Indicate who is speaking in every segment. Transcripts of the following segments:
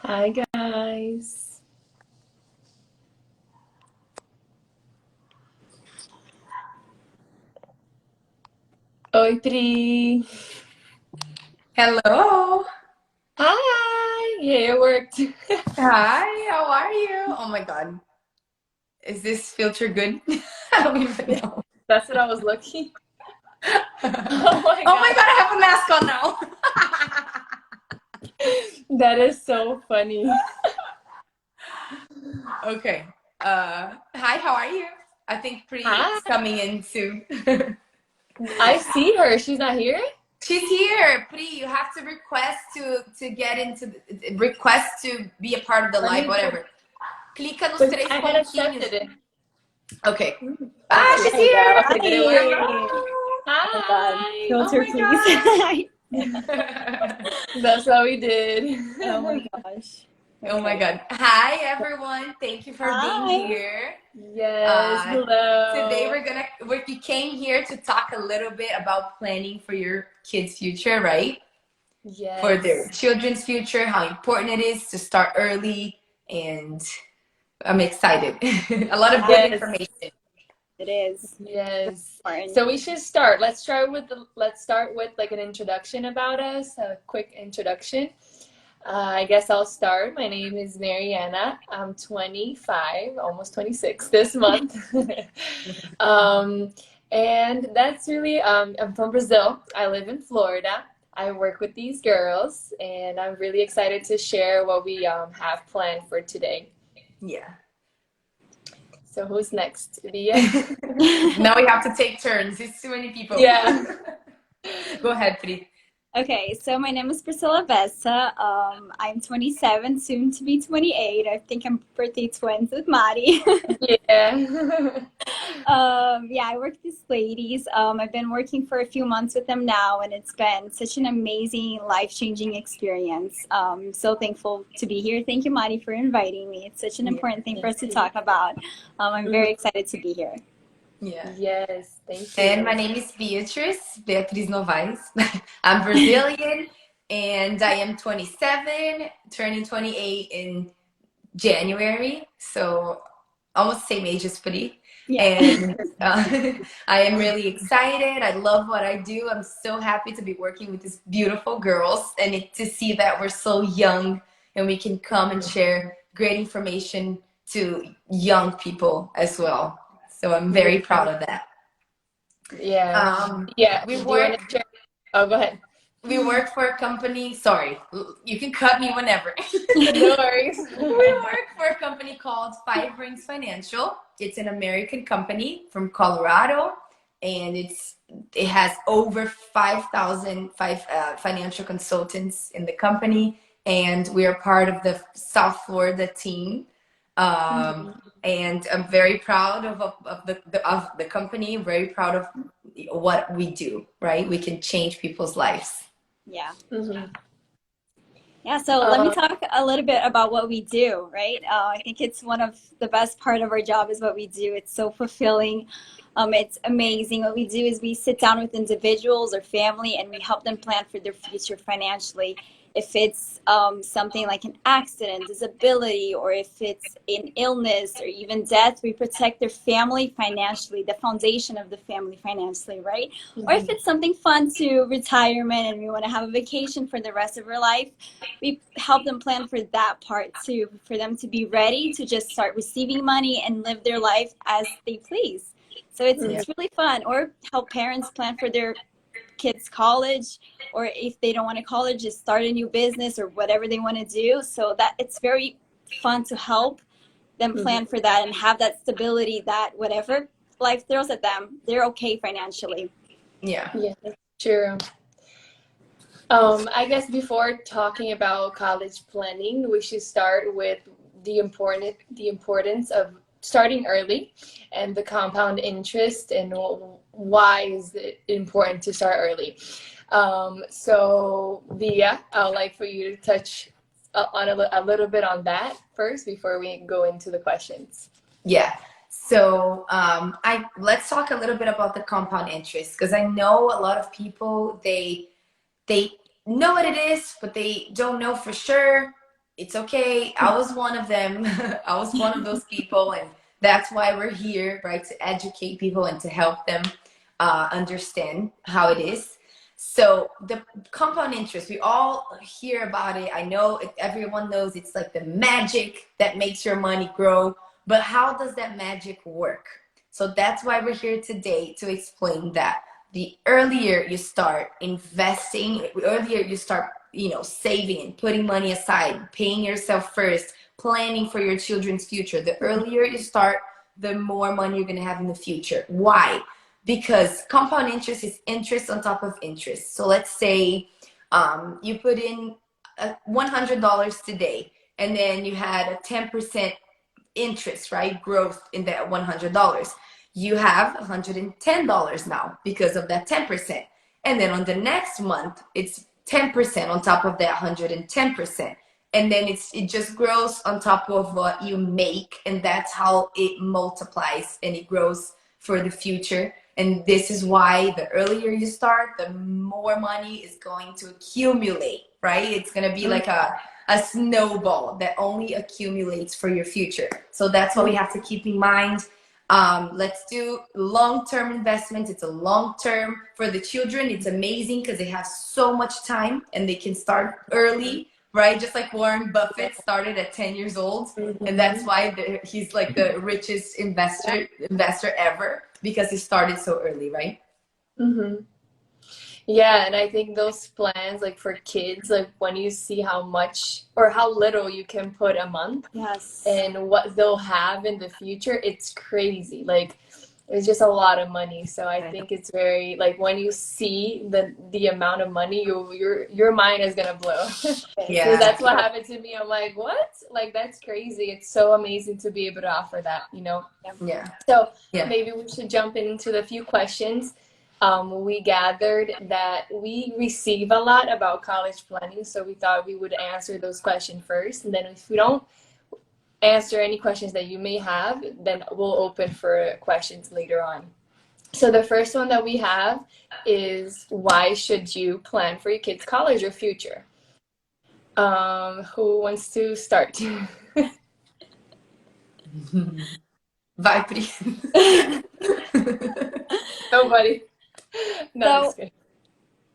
Speaker 1: Hi guys. Oi, Pri.
Speaker 2: Hello.
Speaker 1: Hi. Yeah, it worked.
Speaker 2: Hi, how are you? Oh my God. Is this filter good? I don't even know.
Speaker 1: That's what I was looking. Oh my
Speaker 2: Oh my
Speaker 1: God.
Speaker 2: God, I have a mask on now.
Speaker 1: That is so funny.
Speaker 2: Okay. Hi, how are you? I think Pri
Speaker 1: Hi.
Speaker 2: is coming in soon.
Speaker 1: I see her. She's not here?
Speaker 2: She's here. Pri, you have to request to get into request to be a part of the
Speaker 1: Let
Speaker 2: live,
Speaker 1: me do.
Speaker 2: whatever. Clica nos
Speaker 1: But
Speaker 2: três
Speaker 1: I had
Speaker 2: pontinhos.
Speaker 1: accepted it.
Speaker 2: Okay. Ah,
Speaker 1: Okay.
Speaker 2: she's
Speaker 3: There you go.
Speaker 2: here.
Speaker 1: Okay, did it work?
Speaker 3: Hi.
Speaker 2: Hello.
Speaker 3: Oh my God.
Speaker 1: Hi.
Speaker 2: Oh
Speaker 3: Filter, please.
Speaker 2: my God.
Speaker 1: That's what we did.
Speaker 3: Oh my gosh.
Speaker 2: Oh my
Speaker 3: Okay.
Speaker 2: God. Hi, everyone. Thank you for being
Speaker 3: Hi.
Speaker 2: here.
Speaker 1: Yes.
Speaker 2: Uh, Today
Speaker 1: Hello.
Speaker 2: we came here to talk a little bit about planning for your kids' future, right? For their
Speaker 1: Yes.
Speaker 2: children's future, how important it is to start early. And I'm excited. A lot of good
Speaker 1: Yes.
Speaker 2: information.
Speaker 3: It is
Speaker 1: Yes.
Speaker 3: important.
Speaker 1: So we should start. Let's start with like an introduction about us, a quick introduction. I guess I'll start. My name is Mariana. I'm 25, almost 26 this month. um, and that's really, I'm from Brazil. I live in Florida. I work with these girls, and I'm really excited to share what we have planned for today.
Speaker 2: Yeah.
Speaker 1: So who's next? Via?
Speaker 2: Now we have to take turns. It's too many people.
Speaker 1: Yeah.
Speaker 2: Go ahead, Pri.
Speaker 3: Okay, so my name is Priscilla Bessa. I'm 27, soon to be 28. I think I'm birthday twins with Mari.
Speaker 1: Yeah.
Speaker 3: Yeah, I work with these ladies. I've been working for a few months with them now, and it's been such an amazing, life-changing experience. So thankful to be here. Thank you, Mari, for inviting me. It's such an
Speaker 2: Yeah.
Speaker 3: important thing for us
Speaker 1: Thank
Speaker 3: to
Speaker 1: you.
Speaker 3: talk about. I'm
Speaker 1: Mhm.
Speaker 3: very excited to be here.
Speaker 2: Yeah.
Speaker 1: Yes, thank
Speaker 2: And my
Speaker 1: you.
Speaker 2: name is Beatriz Novaes. I'm Brazilian and I am 27, turning 28 in January. So almost the same age as Pri.
Speaker 3: Yeah.
Speaker 2: And I am really excited. I love what I do. I'm so happy to be working with these beautiful girls and to see that we're so young and we can come and share great information to young people as well. So I'm very proud of that.
Speaker 1: Yeah.
Speaker 2: Um,
Speaker 1: Yeah.
Speaker 2: we
Speaker 1: Do you want
Speaker 2: work
Speaker 1: to share? Oh, go ahead.
Speaker 2: we work for a company. Sorry, you can cut me whenever.
Speaker 1: No worries.
Speaker 2: We work for a company called Five Rings Financial. It's an American company from Colorado, and it has over 5,000 financial consultants in the company, and we are part of the South Florida team. Um,
Speaker 1: Mhm.
Speaker 2: and I'm very proud of the company. Very proud of what we do. Right, we can change people's lives.
Speaker 3: Yeah.
Speaker 1: Mhm.
Speaker 3: Yeah, so let me
Speaker 1: Um,
Speaker 3: talk a little bit about what we do, right? I think it's one of the best part of our job is what we do. It's so fulfilling. It's amazing. What we do is we sit down with individuals or family and we help them plan for their future financially. If it's something like an accident, disability, or if it's an illness or even death, we protect their family financially, the foundation of the family financially, right? Or if
Speaker 1: mhm.
Speaker 3: it's something fun to retirement and we want to have a vacation for the rest of our life, we help them plan for that part too, for them to be ready to just start receiving money and live their life as they please. So it's
Speaker 2: Yeah.
Speaker 3: it's really fun. Or help parents plan for their kids' college, or if they don't want to college, just start a new business or whatever they want to do. So that it's very fun to help them
Speaker 1: Mhm.
Speaker 3: plan for that and have that stability that whatever life throws at them, they're okay financially.
Speaker 2: Yeah.
Speaker 1: Yeah, that's true. I guess before talking about college planning, we should start with the importance of starting early and the compound interest and why is it important to start early. So Via, I would like for you to touch on a little bit on that first before we go into the questions.
Speaker 2: Yeah. So I let's talk a little bit about the compound interest because I know a lot of people they know what it is, but they don't know for sure. it's okay. I was one of them. I was one of those people, and that's why we're here, right? To educate people and to help them understand how it is. So the compound interest, we all hear about it. I know everyone knows it's like the magic that makes your money grow, but how does that magic work? So that's why we're here today, to explain that the earlier you start investing, the earlier you start, you know, saving and putting money aside, paying yourself first, planning for your children's future, the earlier you start, the more money you're going to have in the future. Why? Because compound interest is interest on top of interest. So let's say you put in $100 today, and then you had a 10% interest, right? Growth in that $100. You have $110 now because of that 10%. And then on the next month, it's 10% on top of that 110%. And then it just grows on top of what you make, and that's how it multiplies and it grows for the future. And this is why the earlier you start, the more money is going to accumulate, right? It's going to be like a snowball that only accumulates for your future. So that's what we have to keep in mind. Let's do long-term investments. It's a long-term for the children. It's amazing because they have so much time and they can start early, right? Just like Warren Buffett started at 10 years old. And that's why he's like the richest investor ever, because he started so early, right?
Speaker 1: Mm-hmm. Yeah, and I think those plans, like for kids, like when you see how much or how little you can put a month
Speaker 3: Yes.
Speaker 1: and what they'll have in the future, it's crazy. Like it's just a lot of money. So I think it's very like when you see the amount of money, your mind is gonna blow.
Speaker 2: Yeah.
Speaker 1: So that's what happened to me. I'm like, what? Like that's crazy. It's so amazing to be able to offer that, you know?
Speaker 2: Yeah.
Speaker 1: So
Speaker 2: Yeah.
Speaker 1: maybe we should jump into the few questions. We gathered that we receive a lot about college planning, so we thought we would answer those questions first. And then if we don't answer any questions that you may have, then we'll open for questions later on. So the first one that we have is, why should you plan for your kids' college or future? Who wants to start?
Speaker 2: Vai, Pri.
Speaker 1: Nobody. No, just kidding.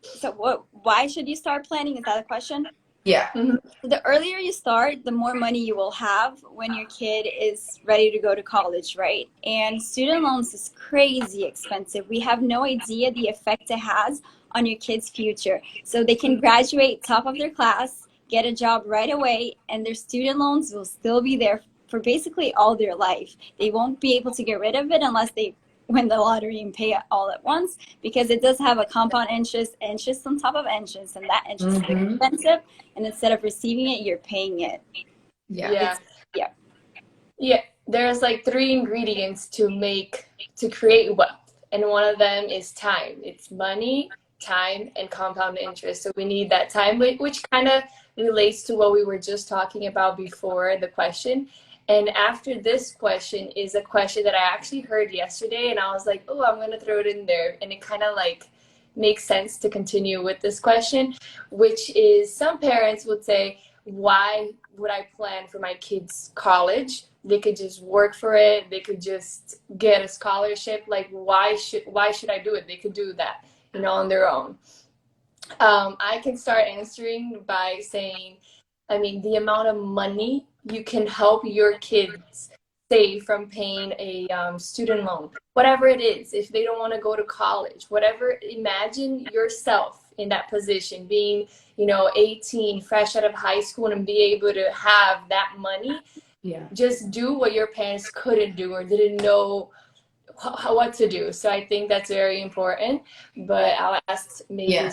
Speaker 3: So why should you start planning? Is that a question?
Speaker 2: Yeah.
Speaker 1: Mm-hmm.
Speaker 3: The earlier you start, the more money you will have when your kid is ready to go to college, right? And student loans is crazy expensive. We have no idea the effect it has on your kid's future. So they can graduate top of their class, get a job right away, and their student loans will still be there for basically all their life. They won't be able to get rid of it unless they win the lottery and pay it all at once, because it does have a compound interest on top of interest, and that interest is expensive, and instead of receiving it, you're paying it.
Speaker 1: Yeah.
Speaker 3: Yeah.
Speaker 1: There's like 3 ingredients to create wealth, and one of them is time. It's money, time, and compound interest. So we need that time, which kind of relates to what we were just talking about before the question. And after this question is a question that I actually heard yesterday, and I was like, oh, I'm going to throw it in there. And it kind of like makes sense to continue with this question, which is, some parents would say, why would I plan for my kids' college? They could just work for it. They could just get a scholarship. Like, why should I do it? They could do that, you know, on their own. I can start answering by saying, I mean, the amount of money you can help your kids save from paying a student loan, whatever it is, if they don't want to go to college, whatever. Imagine yourself in that position, being, you know, 18, fresh out of high school, and be able to have that money.
Speaker 2: Yeah.
Speaker 1: Just do what your parents couldn't do or didn't know what to do. So I think that's very important. But I'll ask maybe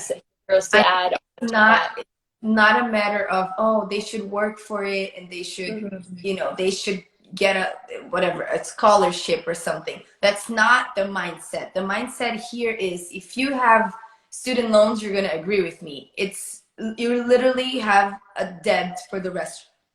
Speaker 1: girls to add on to that.
Speaker 2: Not a matter of, oh, they should work for it and they should, you know, they should get a scholarship or something. That's not the mindset. The mindset here is, if you have student loans, you're going to agree with me. You literally have a debt for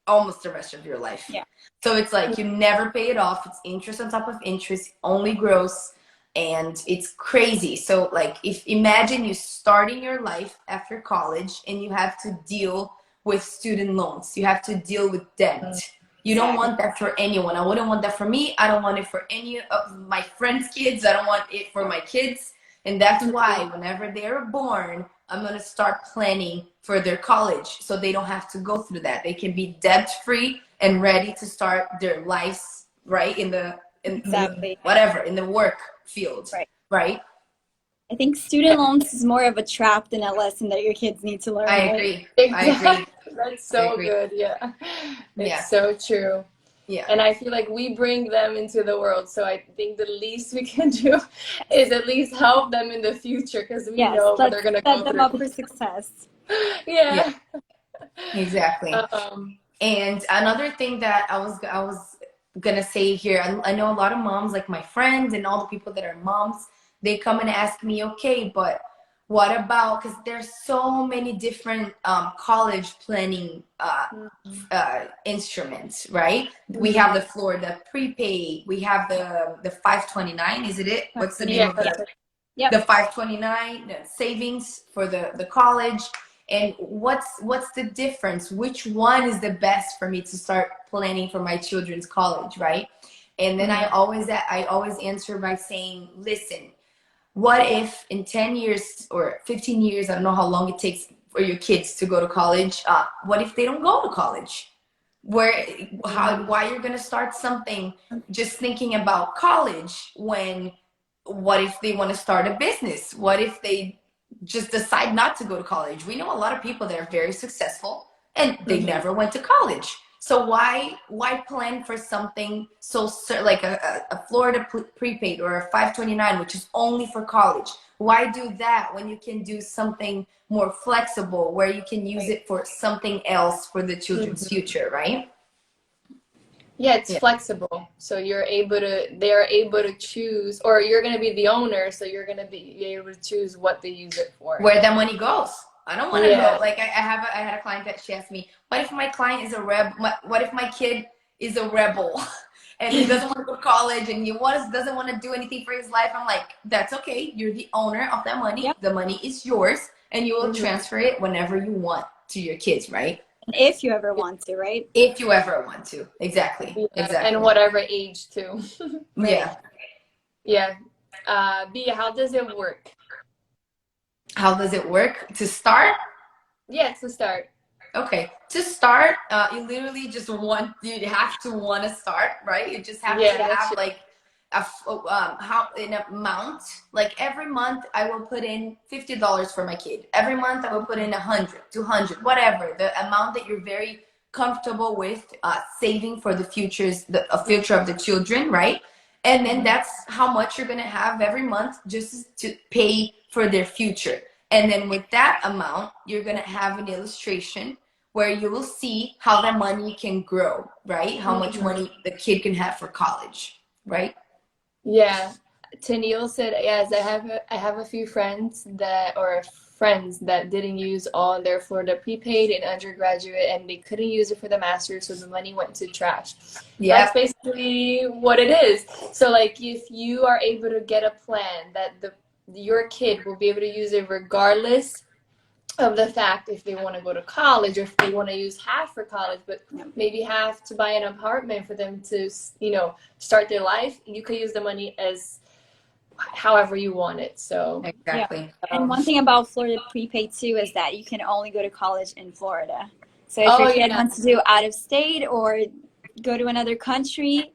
Speaker 2: almost the rest of your life.
Speaker 3: Yeah.
Speaker 2: So it's like you never pay it off. It's interest on top of interest, only grows. And it's crazy. So like, imagine you starting your life after college and you have to deal with student loans. You have to deal with debt. You don't want that for anyone. I wouldn't want that for me. I don't want it for any of my friends' kids. I don't want it for my kids. And that's why whenever they're born, I'm going to start planning for their college so they don't have to go through that. They can be debt-free and ready to start their lives, right, in the whatever, in the work field, right?
Speaker 3: I think student loans is more of a trap than a lesson that your kids need to learn.
Speaker 2: I agree.
Speaker 1: Exactly.
Speaker 2: I agree.
Speaker 1: That's so good. Yeah. It's so true.
Speaker 2: Yeah.
Speaker 1: And I feel like we bring them into the world. So I think the least we can do is at least help them in the future, because we know what they're going to go through.
Speaker 3: Set them up for success.
Speaker 1: Yeah.
Speaker 2: Exactly. And another thing that I was gonna say here, I know a lot of moms, like my friends and all the people that are moms, they come and ask me, okay, but what about, because there's so many different college planning instruments, right? We have the Florida Prepaid, we have the 529, is it? What's the name of it? The 529 savings for the college. And what's the difference? Which one is the best for me to start planning for my children's college, right? And then I always answer by saying, listen, what if in 10 years or 15 years, I don't know how long it takes for your kids to go to college, what if they don't go to college? Why you're going to start something just thinking about college when, what if they want to start a business? What if they just decide not to go to college? We know a lot of people that are very successful and they never went to college. So why plan for something so like a Florida Prepaid or a 529, which is only for college? Why do that when you can do something more flexible where you can use it for something else for the children's future, right?
Speaker 1: Yeah, it's flexible. So they're able to choose, or you're going to be the owner, so you're going to be able to choose what they use it for.
Speaker 2: Where the money goes. I don't want to go. Like I had a client that she asked me, what if my client is a rebel? What if my kid is a rebel and he doesn't want to go to college and doesn't want to do anything for his life? I'm like, that's okay. You're the owner of that money. Yep. The money is yours, and you will transfer it whenever you want to your kids, right?
Speaker 3: If you ever want to, right?
Speaker 2: If you ever want to. Exactly. Exactly.
Speaker 1: And whatever age too.
Speaker 2: Yeah.
Speaker 1: Yeah. Bea, how does it work?
Speaker 2: How does it work? To start?
Speaker 1: Yeah, to start.
Speaker 2: Okay. To start, you literally just you have to want to start, right? You just have to have like an amount. Like every month I will put in $50 for my kid. Every month I will put in 100, 200, whatever. The amount that you're very comfortable with saving for the future of the children, right? And then that's how much you're going to have every month just to pay for their future. And then with that amount, you're going to have an illustration where you will see how that money can grow, right? How much money the kid can have for college, right?
Speaker 1: Yeah. Tennille said, yes, I have a few friends that didn't use all their Florida Prepaid in undergraduate, and they couldn't use it for the master's, so the money went to trash. Yeah, that's basically what it is. So like if you are able to get a plan that your kid will be able to use it regardless of the fact if they want to go to college or if they want to use half for college, but maybe half to buy an apartment for them to, start their life, you could use the money as however you want it. So
Speaker 2: exactly.
Speaker 3: And one thing about Florida Prepaid too is that you can only go to college in Florida. So if your kid wants to do out of state or go to another country,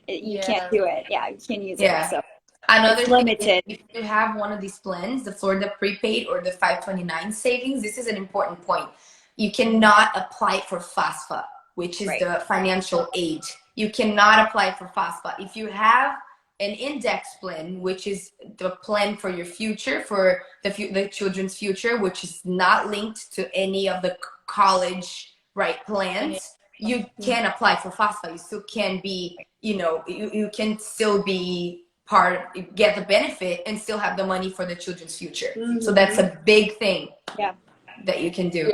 Speaker 3: you can't do it. Yeah, you can't use it. So
Speaker 2: another
Speaker 3: it's limited.
Speaker 2: If you have one of these plans, the Florida Prepaid or the 529 savings, this is an important point. You cannot apply for FAFSA, which is the financial aid. You cannot apply for FAFSA. If you have an index plan, which is the plan for your future, for the children's future, which is not linked to any of the college plans, you can apply for FAFSA. You still can be, you can still be get the benefit and still have the money for the children's future. So that's a big thing that you can do.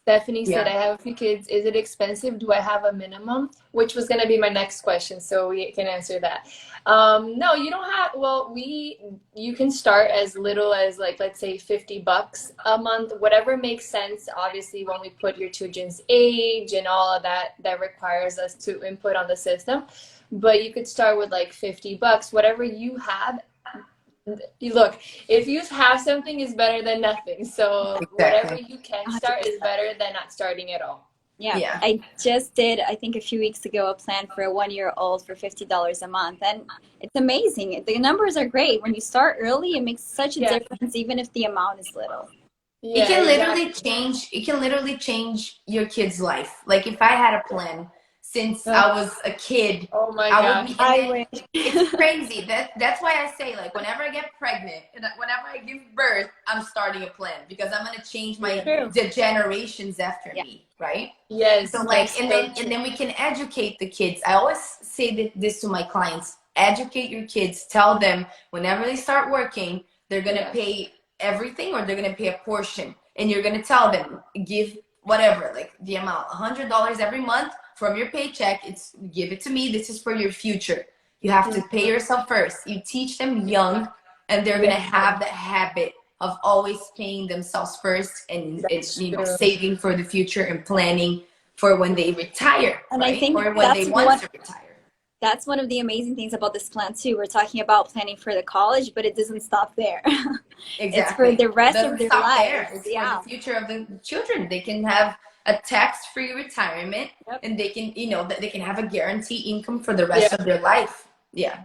Speaker 1: Stephanie said, I
Speaker 2: Yeah.
Speaker 1: have a few kids. Is it expensive? Do I have a minimum? Which was going to be my next question, so we can answer that. No, you don't have, well, you can start as little as like, let's say $50 a month, whatever makes sense. Obviously, when we put your children's age and all of that, that requires us to input on the system. But you could start with like $50, whatever you have. Look, if you have something is better than nothing. So whatever
Speaker 2: Exactly.
Speaker 1: you can start is
Speaker 3: 100%.
Speaker 1: better than not starting at all.
Speaker 3: Yeah,
Speaker 2: Yeah.
Speaker 3: I just did, I think a few weeks ago, a plan for a 1-year-old for $50 a month. And it's amazing. The numbers are great. When you start early, it makes such a
Speaker 1: Yeah.
Speaker 3: difference, even if the amount is little.
Speaker 2: It
Speaker 1: Yeah,
Speaker 2: can literally
Speaker 1: exactly.
Speaker 2: change, it can literally change your kid's life. Like if I had a plan since I was a kid,
Speaker 1: Oh my
Speaker 2: I would be,
Speaker 1: gosh.
Speaker 2: and
Speaker 3: I
Speaker 2: then
Speaker 3: wish.
Speaker 2: it's crazy. That's why I say, like, whenever I get pregnant and whenever I give birth, I'm starting a plan because I'm gonna change
Speaker 1: Yeah.
Speaker 3: True.
Speaker 2: the generations after
Speaker 3: Yeah.
Speaker 2: me, right? So
Speaker 1: Yes,
Speaker 2: like,
Speaker 1: that's
Speaker 2: and
Speaker 1: so
Speaker 2: then
Speaker 1: true.
Speaker 2: we can educate the kids. I always say this to my clients: educate your kids. Tell them whenever they start working, they're gonna
Speaker 1: Yeah.
Speaker 2: pay everything or they're gonna pay a portion, and you're gonna tell them give whatever, like the amount, $100 every month from your paycheck. It's give it to me. This is for your future. You have to pay yourself first. You teach them young, and they're gonna
Speaker 1: Yeah,
Speaker 2: have that habit of always paying themselves first and
Speaker 1: that's true.
Speaker 2: saving for the future and planning for when they retire,
Speaker 3: And I
Speaker 2: right?
Speaker 3: think
Speaker 2: Or when they
Speaker 3: that's
Speaker 2: want
Speaker 3: one
Speaker 2: to retire.
Speaker 3: that's one of the amazing things about this plan too. We're talking about planning for the college, but it doesn't stop there. It's for
Speaker 2: Exactly.
Speaker 3: the
Speaker 2: It
Speaker 3: rest of
Speaker 2: doesn't
Speaker 3: their
Speaker 2: stop there.
Speaker 3: lives.
Speaker 2: It's for the
Speaker 3: Yeah.
Speaker 2: future of the children. They can have a tax-free retirement,
Speaker 3: Yep.
Speaker 2: and they can, they can have a guaranteed income for the rest
Speaker 1: Yeah.
Speaker 2: of their life. Yeah.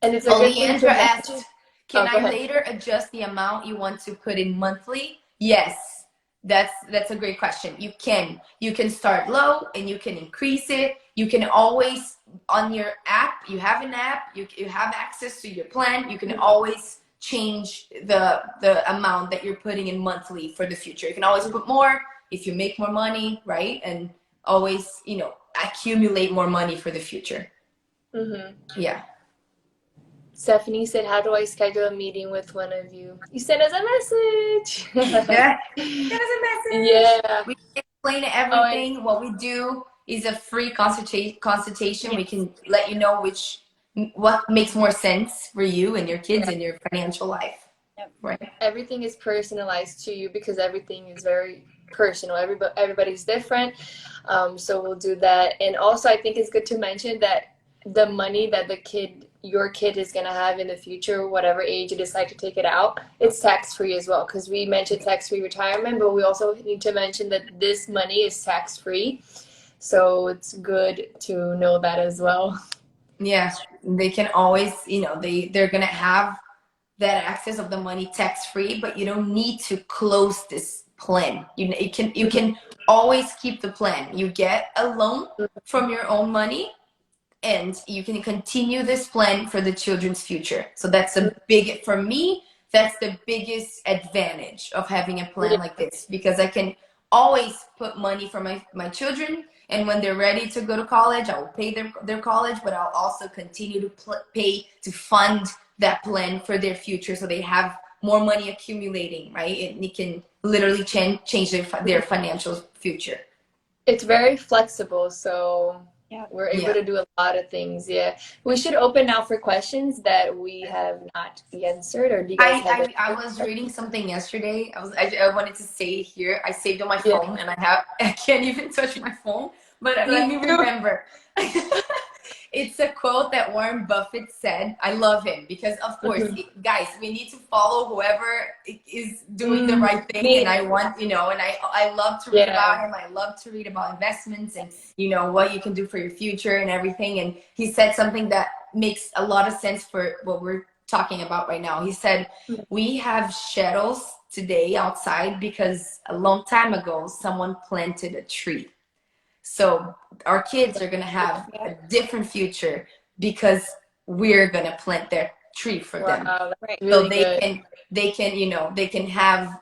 Speaker 1: And it's a
Speaker 2: Oh,
Speaker 1: good thing to
Speaker 2: Leandra
Speaker 1: mention.
Speaker 2: asked,
Speaker 1: Oh,
Speaker 2: can
Speaker 1: go
Speaker 2: I
Speaker 1: ahead.
Speaker 2: later adjust the amount you want to put in monthly? Yes, that's a great question. You can. You can start low and you can increase it. You can always, on your app, you have an app, you have access to your plan. You can always change the amount that you're putting in monthly for the future. You can always put more if you make more money, right? And always, accumulate more money for the future.
Speaker 1: Mm-hmm.
Speaker 2: Yeah.
Speaker 1: Stephanie said, how do I schedule a meeting with one of you? You send us a message.
Speaker 2: Yeah. Send us a message.
Speaker 1: Yeah.
Speaker 2: We can explain
Speaker 1: Oh, and
Speaker 2: everything. What we do is a free consultation. We
Speaker 3: Yes.
Speaker 2: can let you know what makes more sense for you and your kids
Speaker 1: yeah,
Speaker 2: and your financial life.
Speaker 3: Yep.
Speaker 2: Right.
Speaker 1: everything is personalized to you because everything is very personal. Everybody's different. So we'll do that. And also, I think it's good to mention that the money that your kid is going to have in the future, whatever age you decide to take it out, it's tax free as well. Because we mentioned tax free retirement, but we also need to mention that this money is tax free. So it's good to know that as well.
Speaker 2: Yeah. They can always, they're gonna have that access of the money tax free, but you don't need to close this plan. You can always keep the plan. You get a loan from your own money, and you can continue this plan for the children's future. So that's for me, that's the biggest advantage of having a plan like this, because I can always put money for my children, and when they're ready to go to college, I will pay their college, but I'll also continue to pay to fund that plan for their future, so they have more money accumulating, right? And it can literally change their financial future.
Speaker 1: It's very flexible, so
Speaker 3: Yeah.
Speaker 1: we're able
Speaker 2: Yeah.
Speaker 1: to do a lot of things. Yeah. We should open now for questions that we have not answered, or do you guys have any?
Speaker 2: I was reading something yesterday. I wanted to say it here. I saved on my
Speaker 1: Yeah.
Speaker 2: phone, and I can't even touch my phone. But let me
Speaker 1: Me too.
Speaker 2: remember. It's a quote that Warren Buffett said. I love him because, of course, guys, we need to follow whoever is doing the right thing. And I want, and I love to read about him. I love to read about investments and, what you can do for your future and everything. And he said something that makes a lot of sense for what we're talking about right now. He said, we have shadows today outside because a long time ago, someone planted a tree. So our kids are going to have a different future because we're going to plant that tree for them.
Speaker 1: Wow, that's
Speaker 3: Right.
Speaker 1: really
Speaker 2: So
Speaker 1: good.
Speaker 2: they can have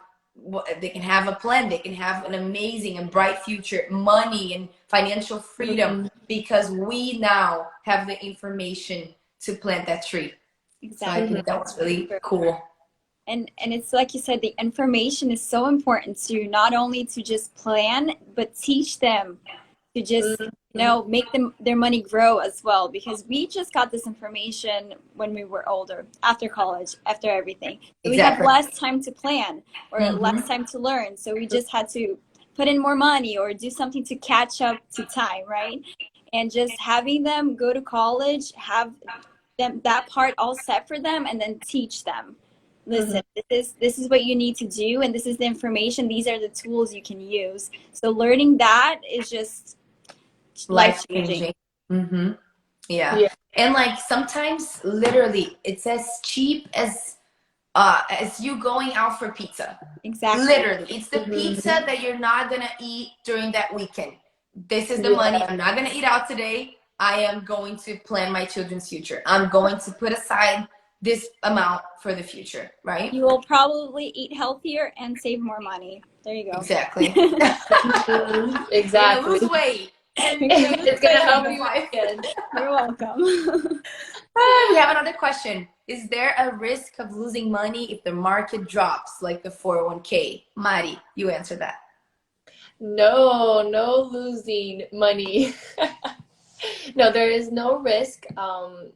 Speaker 2: a plan. They can have an amazing and bright future, money and financial freedom, because we now have the information to plant that tree. So I
Speaker 3: Exactly.
Speaker 2: think that was really cool.
Speaker 3: And it's like you said, the information is so important to not only to just plan, but teach them to just make them their money grow as well, because we just got this information when we were older, after college, after everything. So we have less time to plan or less time to learn. So we just had to put in more money or do something to catch up to time, right? And just having them go to college, have them that part all set for them, and then teach them. Listen, this is what you need to do, and this is the information. These are the tools you can use. So learning that is just life changing.
Speaker 2: Yeah. And like sometimes literally it's as cheap as you going out for pizza.
Speaker 3: Exactly.
Speaker 2: Literally, it's the pizza that you're not gonna eat during that weekend. This is the money. I'm not gonna eat out today. I am going to plan my children's future. I'm going to put aside this amount for the future, right?
Speaker 3: You will probably eat healthier and save more money. There you go.
Speaker 2: Exactly.
Speaker 1: Exactly.
Speaker 2: Lose weight.
Speaker 1: It's gonna help you again.
Speaker 3: You're welcome.
Speaker 2: We have another question. Is there a risk of losing money if the market drops, like the 401k? Mari, you answer that.
Speaker 1: No losing money. No, there is no risk. To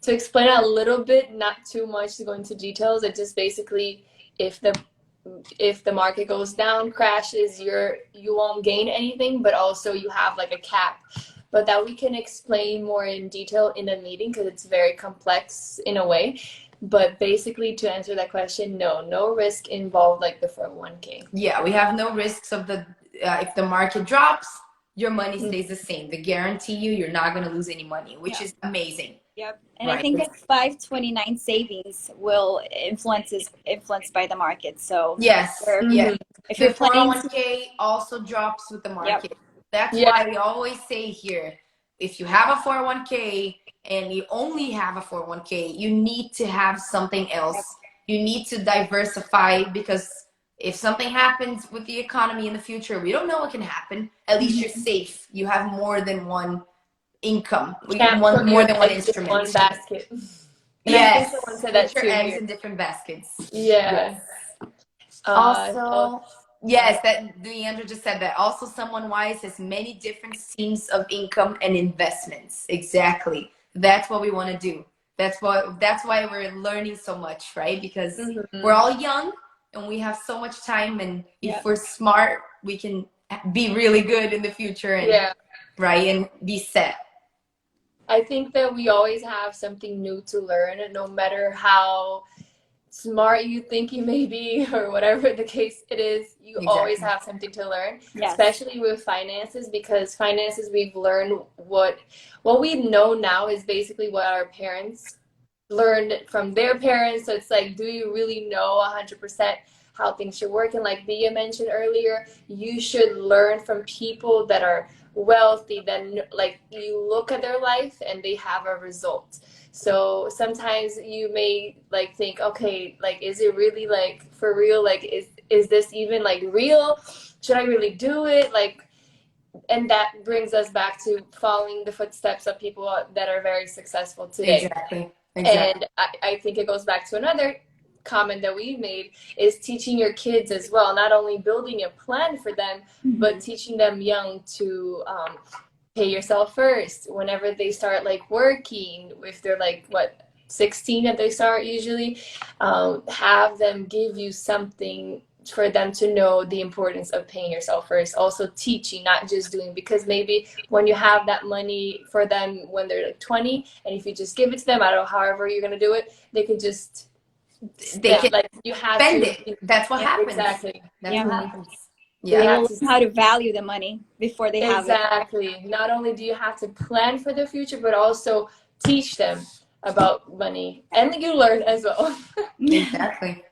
Speaker 1: explain it a little bit, not too much to go into details, it just basically, if the market goes down, crashes, you won't gain anything, but also you have like a cap. But that we can explain more in detail in a meeting because it's very complex in a way. But basically, to answer that question, no risk involved like the 401k.
Speaker 2: Yeah, we have no risks of the if the market drops, your money stays the same. They guarantee you're not going to lose any money, which is amazing.
Speaker 3: Yep. And I think that 529 savings will influenced by the market. So
Speaker 2: yes,
Speaker 3: if you're
Speaker 2: the 401k also drops with the market. That's why we always say here, if you have a 401k and you only have a 401k, you need to have something else. You need to diversify, because if something happens with the economy in the future, we don't know what can happen. At least you're safe. You have more than one income. More than one instrument.
Speaker 1: One basket.
Speaker 2: Yes.
Speaker 1: Someone said that
Speaker 2: Put your
Speaker 1: too
Speaker 2: eggs
Speaker 1: here.
Speaker 2: in different baskets.
Speaker 1: Yeah.
Speaker 2: Also, yes, that Leandra just said that. Also, someone wise has many different streams of income and investments. Exactly. That's what we want to do. That's why we're learning so much, right? Because we're all young and we have so much time, and if we're smart, we can be really good in the future and right, and be set.
Speaker 1: I think that we always have something new to learn, and no matter how smart you think you may be or whatever the case it is, you always have something to learn, especially with finances, because finances, we've learned what we know now is basically what our parents learned from their parents. So it's like, do you really know 100% how things should work? And like Bia mentioned earlier, you should learn from people that are wealthy, then like you look at their life and they have a result. So sometimes you may like think, okay, like, is it really like for real? Like, is this even like real? Should I really do it? Like, and that brings us back to following the footsteps of people that are very successful today.
Speaker 2: Exactly.
Speaker 1: And I think it goes back to another comment that we made, is teaching your kids as well, not only building a plan for them, but teaching them young to pay yourself first whenever they start like working. If they're like 16 that they start usually, have them give you something for them to know the importance of paying yourself first. Also teaching, not just doing, because maybe when you have that money for them when they're like 20, and if you just give it to them, I don't know, however you're gonna do it, they could just
Speaker 2: can
Speaker 1: like, you have
Speaker 2: spend
Speaker 1: to,
Speaker 2: it. That's what happens.
Speaker 1: Exactly.
Speaker 2: That's what happens.
Speaker 3: They will learn how to value the money before they have it.
Speaker 1: Exactly. Not only do you have to plan for the future, but also teach them about money, and you learn as well.
Speaker 2: Exactly.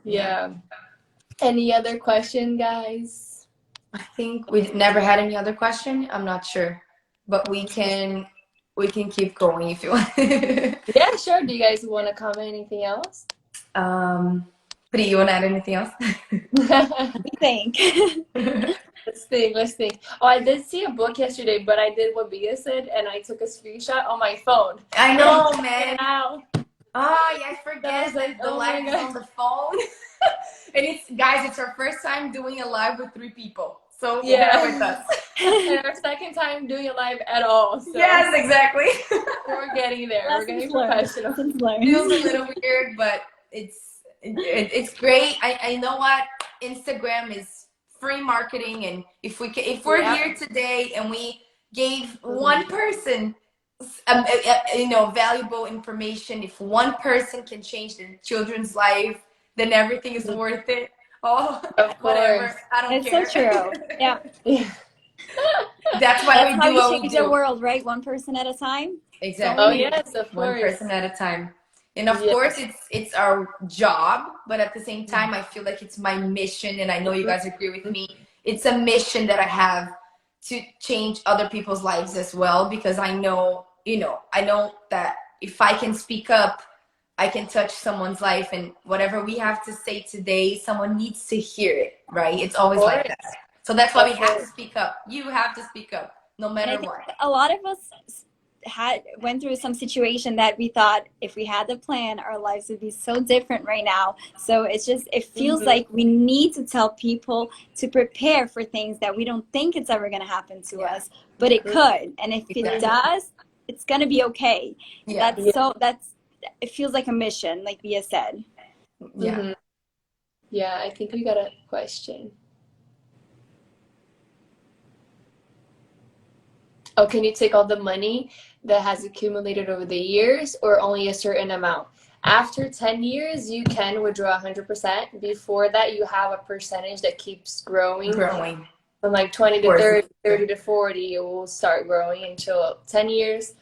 Speaker 1: Yeah. Any other question, guys?
Speaker 2: I think we've never had any other question. I'm not sure, but we can keep going if you want.
Speaker 1: Yeah, sure. Do you guys want to comment anything else?
Speaker 2: Pri, you want to add anything else?
Speaker 3: Think.
Speaker 1: Let's think. Oh, I did see a book yesterday, but I did what Bia said, and I took a screenshot on my phone.
Speaker 2: I know, man. Oh, yeah, I
Speaker 1: I
Speaker 2: forget
Speaker 1: was
Speaker 2: that
Speaker 1: like,
Speaker 2: the
Speaker 1: oh my
Speaker 2: live is
Speaker 1: God.
Speaker 2: on the phone. And it's, guys, it's our first time doing a live with 3 people. So bear with
Speaker 1: Yeah.
Speaker 2: us.
Speaker 1: And our second time doing it live at all. So
Speaker 2: Yes, exactly.
Speaker 1: we're getting there. We're
Speaker 3: Lessons
Speaker 1: getting
Speaker 3: learned.
Speaker 1: professional.
Speaker 3: Lessons learned.
Speaker 2: Feels a little weird, but it's great. I know what Instagram is free marketing, and if we're
Speaker 1: Yep.
Speaker 2: here today and we gave one person valuable information, if one person can change the children's life, then everything is worth it. Oh,
Speaker 1: Of
Speaker 2: whatever,
Speaker 1: course.
Speaker 2: I don't
Speaker 3: It's so
Speaker 2: care.
Speaker 3: true. Yeah.
Speaker 1: Yeah.
Speaker 2: That's why
Speaker 3: That's
Speaker 2: we
Speaker 3: how
Speaker 2: do
Speaker 3: you
Speaker 2: what we
Speaker 3: change the
Speaker 2: do.
Speaker 3: world, right? One person at a time. That's all we
Speaker 1: Oh
Speaker 2: Exactly.
Speaker 3: need.
Speaker 1: yes, of
Speaker 2: One
Speaker 1: course.
Speaker 2: person at a time. And of
Speaker 1: Yeah.
Speaker 2: course it's our job, but at the same time I feel like it's my mission, and I know you guys agree with me. It's a mission that I have to change other people's lives as well, because I know, I know that if I can speak up, I can touch someone's life, and whatever we have to say today, someone needs to hear it, right? It's always
Speaker 1: Of
Speaker 2: like
Speaker 1: course.
Speaker 2: that. So that's why we
Speaker 1: Of
Speaker 2: have to
Speaker 1: course.
Speaker 2: speak up. You have to speak up no
Speaker 3: And I
Speaker 2: matter
Speaker 3: think
Speaker 2: what.
Speaker 3: a lot of us went through some situation that we thought if we had the plan, our lives would be so different right now. So it feels like we need to tell people to prepare for things that we don't think it's ever going to happen to us, but it could. And if it does, it's going to be okay.
Speaker 2: Yeah.
Speaker 3: It feels like a mission, like Bia said.
Speaker 2: Yeah.
Speaker 1: Yeah, I think we got a question. Oh, can you take all the money that has accumulated over the years, or only a certain amount? After 10 years, you can withdraw 100%. Before that, you have a percentage that keeps growing. From like 20 to 30, 30 to 40, it will start growing until 10 years.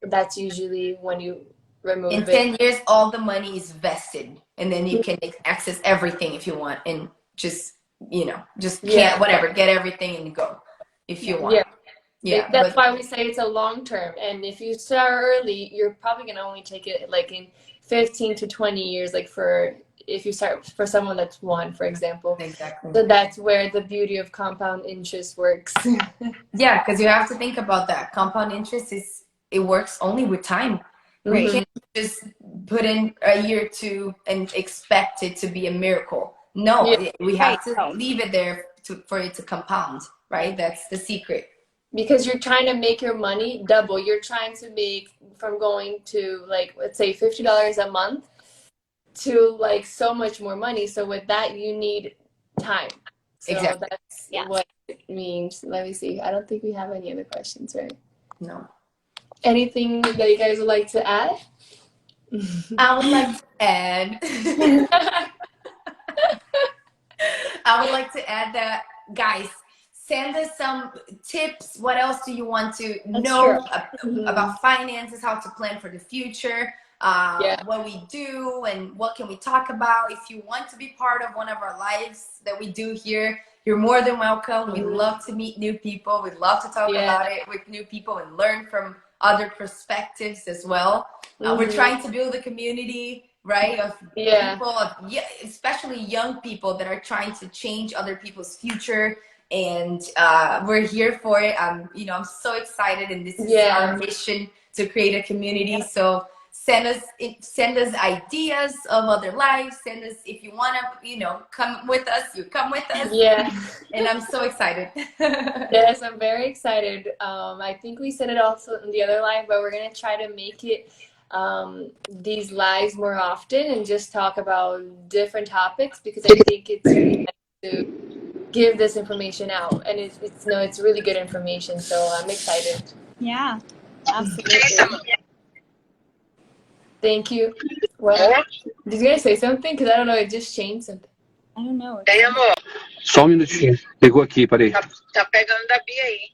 Speaker 1: That's usually when you remove
Speaker 2: In
Speaker 1: it.
Speaker 2: 10 years, all the money is vested, and then you can access everything if you want, and just can't, whatever, get everything and go if you want.
Speaker 1: That's why we say it's a long term. And if you start early, you're probably going to only take it like in 15 to 20 years, like if you start for someone that's one, for example.
Speaker 2: Exactly.
Speaker 1: So that's where the beauty of compound interest works.
Speaker 2: Yeah, because you have to think about that. Compound interest it works only with time. We can't just put in a year or two and expect it to be a miracle. No, we have to leave it there for it to compound, right? That's the secret.
Speaker 1: Because you're trying to make your money double. You're trying to make from going to like, let's say $50 a month to like so much more money. So with that, you need time. So
Speaker 2: exactly.
Speaker 1: That's what it means. Let me see. I don't think we have any other questions, right?
Speaker 2: No.
Speaker 1: Anything that you guys would like to add?
Speaker 2: I would like to add. I would like to add that, guys, send us some tips. What else do you want to know about finances, how to plan for the future, what we do, and what can we talk about? If you want to be part of one of our lives that we do here, you're more than welcome. We love to meet new people. We love to talk about it with new people and learn from other perspectives as well. We're trying to build a community, right, of people, especially young people that are trying to change other people's future. And we're here for it. I'm so excited, and this is our mission to create a community. So send us ideas of other lives. Send us, if you want to, come with us. You come with us.
Speaker 1: Yeah.
Speaker 2: And I'm so excited.
Speaker 1: Yes, I'm very excited. I think we said it also in the other live, but we're gonna try to make it these lives more often and just talk about different topics, because I think it's really nice to give this information out, and it's really good information. So I'm excited.
Speaker 3: Yeah, absolutely.
Speaker 1: Thank you. What? Did you guys say something? Because I don't know. It just changed something.
Speaker 3: I don't know.
Speaker 4: Ei, amor,
Speaker 5: Só um minutinho. Pegou aqui, parei.
Speaker 4: tá pegando da Bia aí.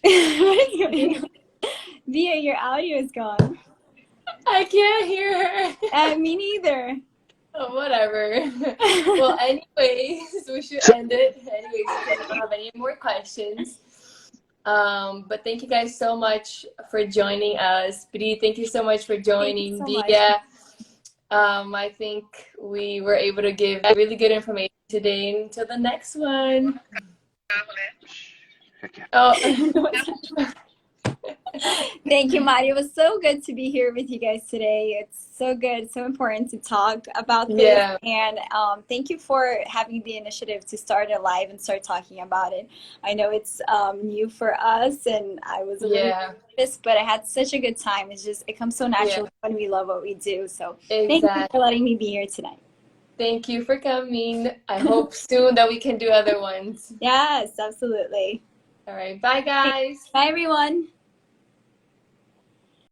Speaker 3: What is going on? Bia, your audio is gone.
Speaker 1: I can't hear her.
Speaker 3: Me neither.
Speaker 1: Oh, whatever. Well, anyways, we should end it. Anyways, because we don't have any more questions. But thank you guys so much for joining us. Bri, thank you so much for joining. Bia, I think we were able to give really good information today. Until the next one. Oh.
Speaker 3: Thank you, Mari. It was so good to be here with you guys today. It's so good, so important to talk about this.
Speaker 1: Yeah.
Speaker 3: And thank you for having the initiative to start it live and start talking about it. I know it's new for us, and I was a little nervous, but I had such a good time. It comes so natural when we love what we do. So thank you for letting me be here tonight.
Speaker 1: Thank you for coming. I hope soon that we can do other ones.
Speaker 3: Yes, absolutely.
Speaker 1: All right. Bye, guys.
Speaker 3: Bye, everyone.